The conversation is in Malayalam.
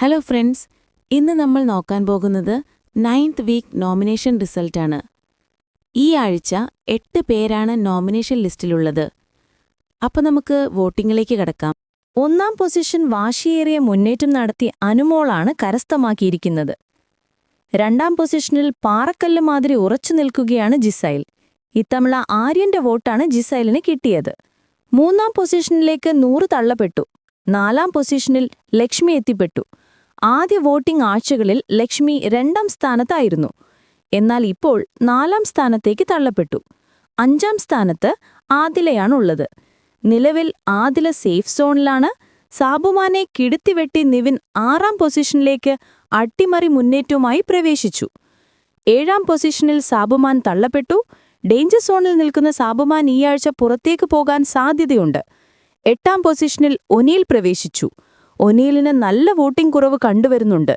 ഹലോ ഫ്രണ്ട്സ്, ഇന്ന് നമ്മൾ നോക്കാൻ പോകുന്നത് 9th വീക്ക് നോമിനേഷൻ റിസൾട്ടാണ്. ഈ ആഴ്ച 8 പേരാണ് നോമിനേഷൻ ലിസ്റ്റിലുള്ളത്. അപ്പോൾ നമുക്ക് വോട്ടിങ്ങിലേക്ക് കടക്കാം. ഒന്നാം പൊസിഷൻ വാശിയേറിയ മുന്നേറ്റം നടത്തി അനുമോളാണ് കരസ്ഥമാക്കിയിരിക്കുന്നത്. രണ്ടാം പൊസിഷനിൽ പാറക്കല്ല് മാതിരി ഉറച്ചു നിൽക്കുകയാണ് ജിസൈൽ. ഇത്തവണ ആര്യന്റെ വോട്ടാണ് ജിസൈലിന് കിട്ടിയത്. മൂന്നാം പൊസിഷനിലേക്ക് 100 തള്ളപ്പെട്ടു. നാലാം പൊസിഷനിൽ ലക്ഷ്മി എത്തിപ്പെട്ടു. ആദ്യ വോട്ടിംഗ് ആഴ്ചകളിൽ ലക്ഷ്മി 2ാം സ്ഥാനത്തായിരുന്നു. എന്നാൽ ഇപ്പോൾ 4ാം സ്ഥാനത്തേക്ക് തള്ളപ്പെട്ടു. 5ാം സ്ഥാനത്ത് ആദിലയാണുള്ളത്. നിലവിൽ ആദില സേഫ് സോണിലാണ്. സാബുമാനെ കിടുത്തിവെട്ടി നിവിൻ 6ാം പൊസിഷനിലേക്ക് അട്ടിമറി മുന്നേറ്റവുമായി പ്രവേശിച്ചു. 7ാം പൊസിഷനിൽ സാബുമാൻ തള്ളപ്പെട്ടു. ഡേഞ്ചർ സോണിൽ നിൽക്കുന്ന സാബുമാൻ ഈ ആഴ്ച പുറത്തേക്ക് പോകാൻ സാധ്യതയുണ്ട്. 8ാം പൊസിഷനിൽ ഒനീൽ പ്രവേശിച്ചു. ഒനീലിന് നല്ല വോട്ടിംഗ് കുറവ് കണ്ടുവരുന്നുണ്ട്.